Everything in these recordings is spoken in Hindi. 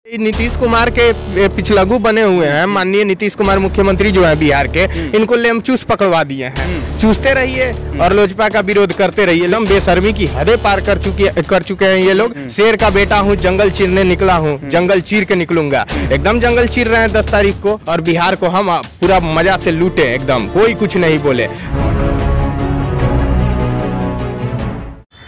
नीतीश कुमार के पिछलगू बने हुए हैं, माननीय नीतीश कुमार मुख्यमंत्री जो है बिहार के, इनको लेमचूस पकड़वा दिए हैं। चूसते रहिए और लोजपा का विरोध करते रहिए। एकदम बेशर्मी की हदें पार कर चुके हैं ये लोग। शेर का बेटा हूँ, जंगल चीरने निकला हूँ, जंगल चीर के निकलूंगा। एकदम जंगल चीर रहे हैं 10 तारीख को, और बिहार को हम पूरा मजा से लूटे, एकदम कोई कुछ नहीं बोले।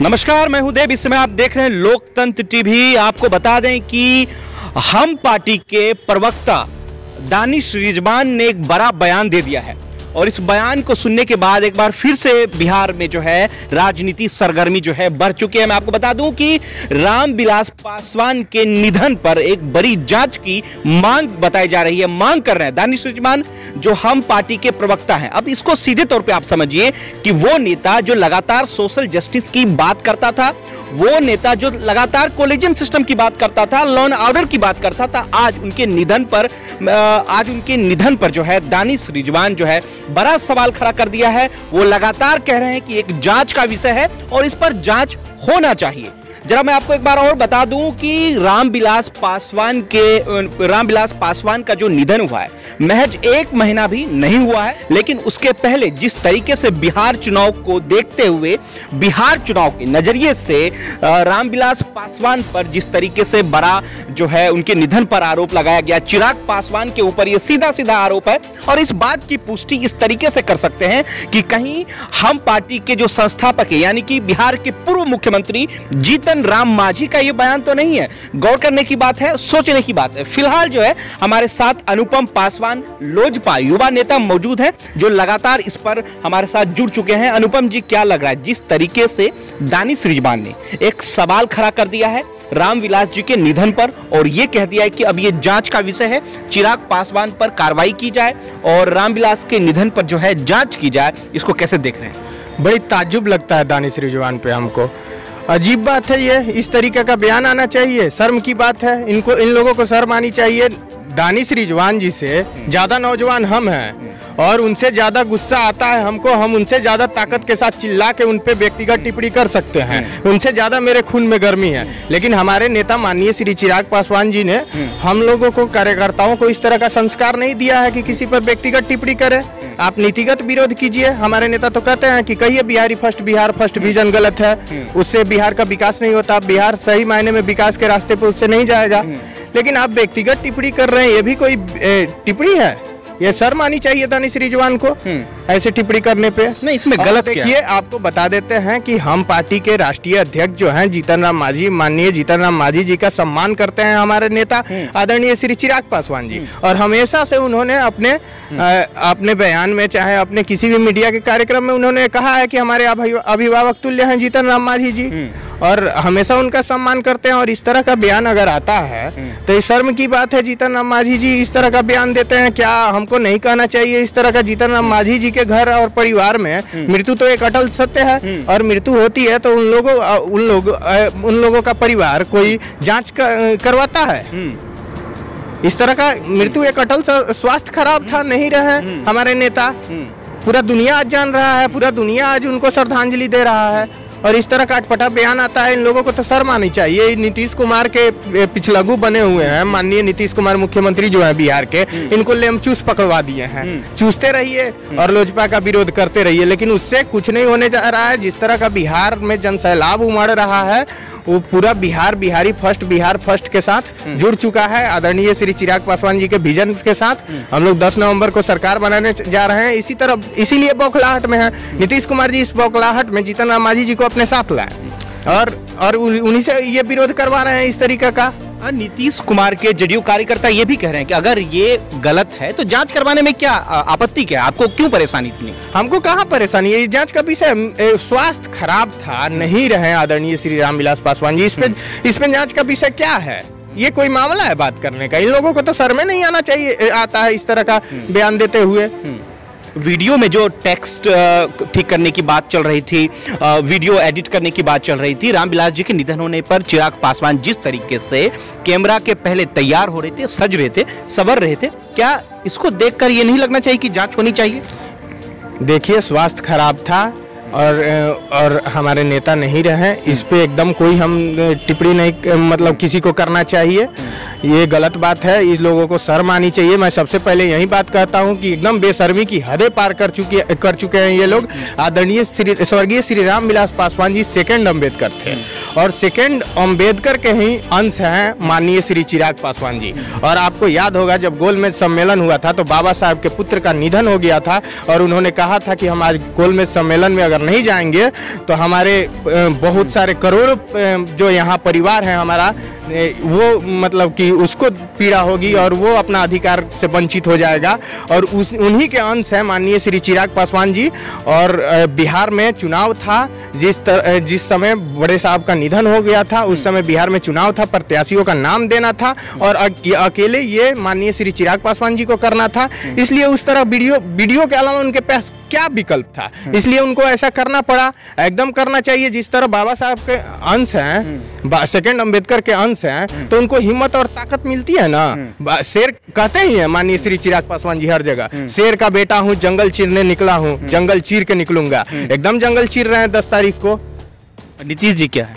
नमस्कार, मैं हूं देव। इस समय आप देख रहे हैं लोकतंत्र टीवी। आपको बता दें कि हम पार्टी के प्रवक्ता दानिश रिजवान ने एक बड़ा बयान दे दिया है, और इस बयान को सुनने के बाद एक बार फिर से बिहार में जो है राजनीति सरगर्मी जो है बढ़ चुकी है। मैं आपको बता दूं कि रामविलास पासवान के निधन पर एक बड़ी जांच की मांग बताई जा रही है, मांग कर रहे हैं दानिश रिजवान जो हम पार्टी के प्रवक्ता हैं। अब इसको सीधे तौर पे आप समझिए कि वो नेता जो लगातार सोशल जस्टिस की बात करता था, वो नेता जो लगातार कोलिजन सिस्टम की बात करता था, लॉ एंड ऑर्डर की बात करता था, आज उनके निधन पर जो है दानिश रिजवान जो है बड़ा सवाल खड़ा कर दिया है। वो लगातार कह रहे हैं कि एक जांच का विषय है और इस पर जांच होना चाहिए। जरा मैं आपको एक बार और बता दूं कि रामविलास पासवान का जो निधन हुआ है महज 1 महीना भी नहीं हुआ है, लेकिन उसके पहले जिस तरीके से बिहार चुनाव को देखते हुए, बिहार चुनाव के नजरिए से रामविलास पासवान पर जिस तरीके से बड़ा जो है उनके निधन पर आरोप लगाया गया, चिराग पासवान के ऊपर यह सीधा सीधा आरोप है। और इस बात की पुष्टि इस तरीके से कर सकते हैं कि कहीं हम पार्टी के जो संस्थापक है, यानी कि बिहार के पूर्व मुख्यमंत्री जीतन राम मांझी का यह बयान तो नहीं है। गौर करने की बात है, सोचने की बात है। फिलहाल जो है हमारे साथ अनुपम पासवान लोजपा युवा नेता मौजूद हैं जो लगातार इस पर हमारे साथ जुड़ चुके हैं। अनुपम जी, क्या लग रहा है जिस तरीके से दानिश रिजवान ने एक सवाल खड़ा कर दिया है रामविलास जी के निधन पर, और यह कह दिया है कि अब यह जांच का विषय है, चिराग पासवान पर कार्रवाई की जाए और रामविलास के निधन पर जो है जांच की जाए, इसको कैसे देख रहे हैं? बड़ी ताज्जुब लगता है दानिश रिजवान पे हमको। अजीब बात है ये, इस तरीके का बयान आना चाहिए, शर्म की बात है। इन लोगों को शर्म आनी चाहिए। दानिश रिजवान जी से ज़्यादा नौजवान हम हैं और उनसे ज़्यादा गुस्सा आता है हमको। हम उनसे ज़्यादा ताकत के साथ चिल्ला के उन पे व्यक्तिगत टिप्पणी कर सकते हैं, उनसे ज़्यादा मेरे खून में गर्मी है। लेकिन हमारे नेता माननीय श्री चिराग पासवान जी ने हम लोगों को, कार्यकर्ताओं को इस तरह का संस्कार नहीं दिया है कि किसी पर व्यक्तिगत टिप्पणी करें। आप नीतिगत विरोध कीजिए। हमारे नेता तो कहते हैं कि कहिए बिहार फर्स्ट विजन गलत है, उससे बिहार का विकास नहीं होता, बिहार सही मायने में विकास के रास्ते पर उससे नहीं जाएगा। लेकिन आप व्यक्तिगत टिप्पणी कर रहे हैं, ये भी कोई टिप्पणी है? ये शर्म आनी चाहिए दानिश रिजवान को ऐसे टिप्पणी करने पे। नहीं, इसमें गलत क्या है? देखिए, आपको बता देते हैं कि हम पार्टी के राष्ट्रीय अध्यक्ष जो हैं जीतन राम मांझी, माननीय जीतन राम मांझी जी का सम्मान करते हैं हमारे नेता आदरणीय श्री चिराग पासवान जी। और हमेशा से उन्होंने अपने बयान में, चाहे अपने किसी भी मीडिया के कार्यक्रम में, उन्होंने कहा है कि हमारे अभिभावक तुल्य हैं जीतन राम मांझी जी, और हमेशा उनका सम्मान करते हैं। और इस तरह का बयान अगर आता है तो ये शर्म की बात है। जीतन राम मांझी जी इस तरह का बयान देते हैं, क्या हमको नहीं कहना चाहिए इस तरह का? जीतन राम मांझी जी के घर और परिवार में मृत्यु तो एक अटल सत्य है, और मृत्यु होती है तो उन लोगों का परिवार कोई जांच करवाता है? इस तरह का मृत्यु एक अटल, स्वास्थ्य खराब था, नहीं रहे हमारे नेता, पूरा दुनिया आज जान रहा है, पूरा दुनिया आज उनको श्रद्धांजलि दे रहा है। और इस तरह का अटपटा बयान आता है, इन लोगों को तो शर्म आनी चाहिए। नीतीश कुमार के पिछलगू बने हुए हैं, माननीय नीतीश कुमार मुख्यमंत्री जो है बिहार के, इनको लेमचूस पकड़वा दिए हैं। चूसते रहिए और लोजपा का विरोध करते रहिए, लेकिन उससे कुछ नहीं होने जा रहा है। जिस तरह का बिहार में जनसैलाब उमड़ रहा है, वो पूरा बिहार बिहार फर्स्ट के साथ जुड़ चुका है। आदरणीय श्री चिराग पासवान जी के विजन के साथ हम लोग 10 नवंबर को सरकार बनाने जा रहे हैं। इसीलिए बौखलाहट में है नीतीश कुमार जी। इस बौखलाहट में जीतन राम मांझी जी को अपने साथ लाए और उन्हीं से ये विरोध करवा रहे हैं इस तरीके का। नीतीश कुमार के जदयू कार्यकर्ता ये भी कह रहे हैं कि अगर ये गलत है तो जांच करवाने में क्या आपत्ति, क्या आपको क्यों परेशानी इतनी? हमको कहाँ परेशानी है, ये जांच का विषय। स्वास्थ्य खराब था, नहीं रहे आदरणीय श्री रामविलास पासवान जी, इसमें जांच का विषय क्या है? ये कोई मामला है बात करने का? इन लोगों को तो शर्म नहीं आना चाहिए, आता है इस तरह का बयान देते हुए। वीडियो में जो टेक्स्ट ठीक करने की बात चल रही थी, वीडियो एडिट करने की बात चल रही थी, रामविलास जी के निधन होने पर चिराग पासवान जिस तरीके से कैमरा के पहले तैयार हो रहे थे, सज रहे थे, संवर रहे थे, क्या इसको देखकर ये नहीं लगना चाहिए कि जांच होनी चाहिए? देखिए, स्वास्थ्य खराब था, और हमारे नेता नहीं रहे। इस पे एकदम कोई हम टिप्पणी नहीं मतलब किसी को करना चाहिए, ये गलत बात है। इस लोगों को शर्म आनी चाहिए। मैं सबसे पहले यही बात कहता हूं कि एकदम बेशर्मी की हदें पार कर चुके हैं ये लोग। आदरणीय स्वर्गीय श्री रामविलास पासवान जी सेकंड अम्बेडकर थे और सेकंड अम्बेडकर के ही अंश हैं माननीय श्री चिराग पासवान जी। और आपको याद होगा जब गोलमेज सम्मेलन हुआ था तो बाबा साहब के पुत्र का निधन हो गया था और उन्होंने कहा था कि हम आज गोलमेज सम्मेलन में अगर नहीं जाएंगे तो हमारे बहुत सारे करोड़ों जो यहाँ परिवार है हमारा वो मतलब कि उसको पीड़ा होगी और वो अपना अधिकार से वंचित हो जाएगा। और उन्हीं के अंश है माननीय श्री चिराग पासवान जी। और बिहार में चुनाव था जिस समय बड़े साहब का निधन हो गया था, उस समय बिहार में चुनाव था, प्रत्याशियों का नाम देना था और अकेले ये माननीय श्री चिराग पासवान जी को करना था। इसलिए उस तरह वीडियो के अलावा उनके पास क्या विकल्प था, इसलिए उनको ऐसा करना पड़ा। एकदम करना चाहिए जिस तरह बाबा साहब के अंश हैं, सेकंड अम्बेडकर के अंश हैं, तो उनको हिम्मत और ताकत मिलती है ना। शेर कहते ही हैं माननीय श्री चिराग पासवान जी हर जगह, शेर का बेटा हूँ जंगल चीरने निकला हूँ, जंगल चीर के निकलूंगा। एकदम जंगल चीर रहे हैं 10 तारीख को। नीतीश जी क्या है?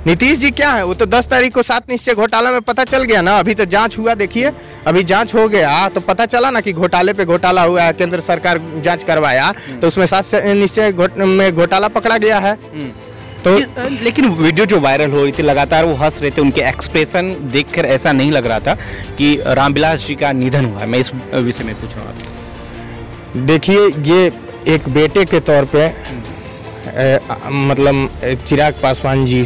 नीतीश जी क्या है, वो तो 10 तारीख को 7 निश्चय घोटाला में पता चल गया ना। अभी तो जांच हुआ, देखिए अभी जांच हो गया तो पता चला ना कि घोटाले पे घोटाला हुआ है। केंद्र सरकार जांच करवाया तो उसमें 7 निश्चय में घोटाला पकड़ा गया है। तो लेकिन वीडियो जो वायरल हो रही थी लगातार वो हंस रहे थे, उनके एक्सप्रेशन देखकर ऐसा नहीं लग रहा था कि रामविलास जी का निधन हुआ है। मैं इस विषय में पूछ रहा हूँ आपसे। देखिए ये एक बेटे के तौर पे मतलब चिराग पासवान जी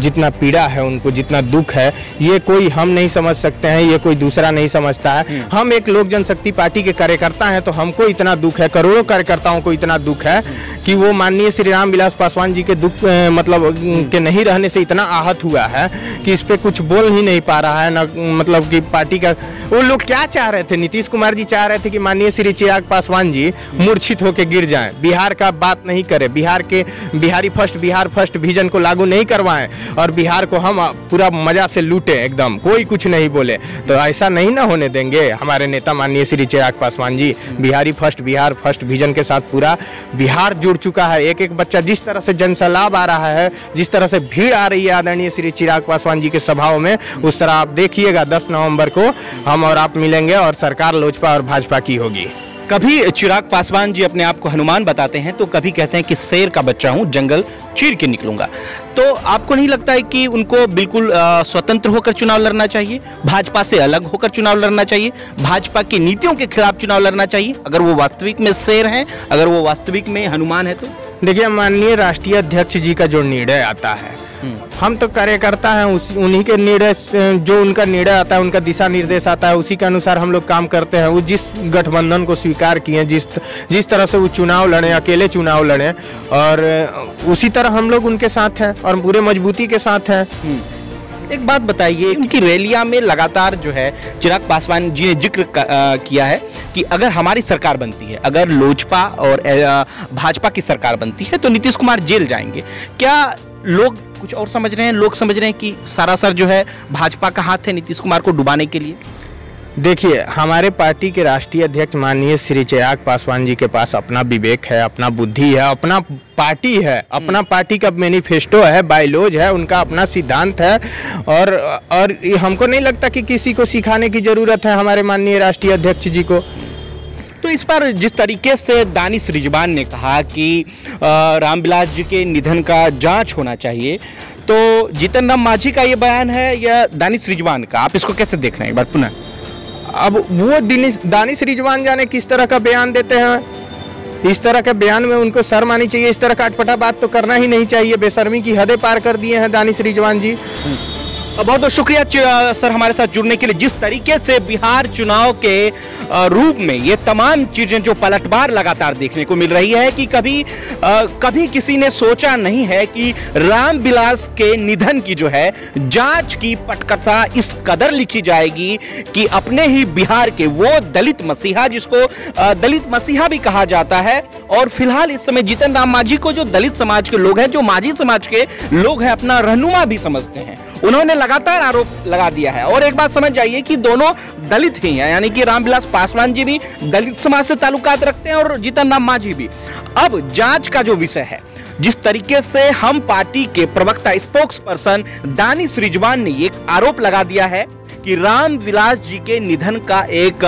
जितना पीड़ा है उनको, जितना दुख है, ये कोई हम नहीं समझ सकते हैं, ये कोई दूसरा नहीं समझता है। हम एक लोक जनशक्ति पार्टी के कार्यकर्ता हैं तो हमको इतना दुख है, करोड़ों कार्यकर्ताओं को इतना दुख है कि वो माननीय श्री रामविलास पासवान जी के दुख मतलब के नहीं रहने से इतना आहत हुआ है कि इस पे कुछ बोल ही नहीं पा रहा है ना। मतलब कि पार्टी का वो लोग क्या चाह रहे थे, नीतीश कुमार जी चाह रहे थे कि माननीय श्री चिराग पासवान जी मूर्छित होकर गिर जाएं, बिहार का बात नहीं करे, बिहारी फर्स्ट विजन को लागू नहीं करवाएं और बिहार को हम पूरा मजा से लूटे, एकदम कोई कुछ नहीं बोले। तो ऐसा नहीं ना होने देंगे। हमारे नेता माननीय श्री चिराग पासवान जी बिहार फर्स्ट विजन के साथ पूरा बिहार जुड़ चुका है। एक एक बच्चा जिस तरह से जनसैलाब आ रहा है, जिस तरह से भीड़ आ रही है आदरणीय श्री चिराग पासवान जी के सभाओं में, उस तरह आप देखिएगा 10 नवंबर को हम और आप मिलेंगे और सरकार लोजपा और भाजपा की होगी। कभी चिराग पासवान जी अपने आप को हनुमान बताते हैं तो कभी कहते हैं कि शेर का बच्चा हूं, जंगल चीर के निकलूंगा। तो आपको नहीं लगता है कि उनको बिल्कुल स्वतंत्र होकर चुनाव लड़ना चाहिए, भाजपा से अलग होकर चुनाव लड़ना चाहिए, भाजपा की नीतियों के खिलाफ चुनाव लड़ना चाहिए, अगर वो वास्तविक में शेर हैं, अगर वो वास्तविक में हनुमान है? तो देखिए माननीय राष्ट्रीय अध्यक्ष जी का जो निर्णय आता है, हम तो कार्यकर्ता हैं, उन्हीं के निर्णय, जो उनका निर्णय आता है, उनका दिशा निर्देश आता है, उसी के अनुसार हम लोग काम करते हैं। वो जिस गठबंधन को स्वीकार किए, जिस तरह से वो चुनाव लड़े, अकेले चुनाव लड़े, और उसी तरह हम लोग उनके साथ हैं और पूरे मजबूती के साथ हैं। एक बात बताइए, उनकी रैलियां में लगातार जो है चिराग पासवान जी ने जिक्र किया है कि अगर हमारी सरकार बनती है, अगर लोजपा और भाजपा की सरकार बनती है तो नीतीश कुमार जेल जाएंगे। क्या लोग कुछ और समझ रहे हैं? लोग समझ रहे हैं कि सरासर जो है भाजपा का हाथ है नीतीश कुमार को डुबाने के लिए? देखिए हमारे पार्टी के राष्ट्रीय अध्यक्ष माननीय श्री चिराग पासवान जी के पास अपना विवेक है, अपना बुद्धि है, अपना पार्टी है, अपना पार्टी का मैनिफेस्टो है, बायलॉज है, उनका अपना सिद्धांत है। और हमको नहीं लगता कि किसी को सिखाने की जरूरत है हमारे माननीय राष्ट्रीय अध्यक्ष जी को। तो इस पर जिस तरीके से दानिश रिजवान ने कहा कि रामविलास जी के निधन का जांच होना चाहिए, तो जीतन राम मांझी का ये बयान है या दानिश रिजवान का? आप इसको कैसे देख रहे हैं एक बार पुनः? अब वो दानिश रिजवान जाने किस तरह का बयान देते हैं। इस तरह के बयान में उनको शर्म आनी चाहिए। इस तरह का अटपटा बात तो करना ही नहीं चाहिए। बेशर्मी की हदें पार कर दिए हैं दानिश रिजवान जी। बहुत बहुत शुक्रिया सर हमारे साथ जुड़ने के लिए। जिस तरीके से बिहार चुनाव के रूप में ये तमाम चीजें जो पलटवार लगातार देखने को मिल रही है कि कभी किसी ने सोचा नहीं है कि रामविलास के निधन की जो है जांच की पटकथा इस कदर लिखी जाएगी कि अपने ही बिहार के वो दलित मसीहा, जिसको दलित मसीहा भी कहा जाता है, और फिलहाल इस समय जीतन राम मांझी को जो दलित समाज के लोग हैं, जो मांझी समाज के लोग हैं, अपना रहनुमा भी समझते हैं, उन्होंने लगातार आरोप लगा दिया है। और एक बात समझ जाइए कि दोनों दलित ही हैं, यानी कि रामविलास पासवान जी भी दलित समाज से ताल्लुकात रखते हैं और जीतन राम मांझी भी। अब जांच का जो विषय है, जिस तरीके से हम पार्टी के प्रवक्ता स्पोक्स पर्सन दानिश रिजवान ने एक आरोप लगा दिया है कि रामविलास जी के निधन का एक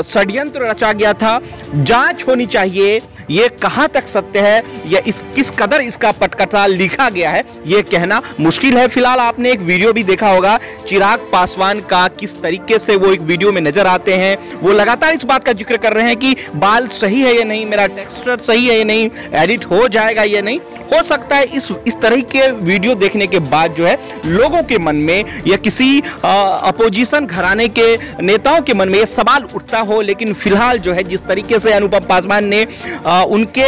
षड्यंत्र रचा गया था, जांच होनी चाहिए, ये कहां तक सत्य है या किस कदर इसका पटकथा लिखा गया है, ये कहना मुश्किल है। फिलहाल आपने एक वीडियो भी देखा होगा चिराग पासवान का, किस तरीके से वो एक वीडियो में नजर आते हैं। वो लगातार इस बात का जिक्र कर रहे हैं कि बाल सही है या नहीं, मेरा टेक्सचर सही है या नहीं, एडिट हो जाएगा या नहीं। हो सकता है इस तरह के वीडियो देखने के बाद जो है लोगों के मन में या किसी अपोजिशन घराने के नेताओं के मन में ये सवाल उठता हो, लेकिन फिलहाल जो है जिस तरीके से अनुपम पासवान ने उनके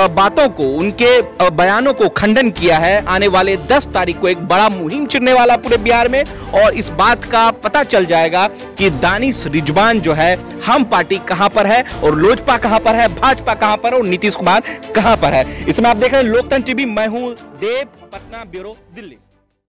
बातों को, उनके बयानों को खंडन किया है, आने वाले 10 तारीख को एक बड़ा मुहिम छिड़ने वाला पूरे बिहार में, और इस बात का पता चल जाएगा कि दानिश रिजवान जो है हम पार्टी कहां पर है और लोजपा कहां पर है, भाजपा कहां पर है और नीतीश कुमार कहां पर है। इसमें आप देख रहे हैं लोकतंत्र टीवी, मैं हूं देव, पटना ब्यूरो, दिल्ली।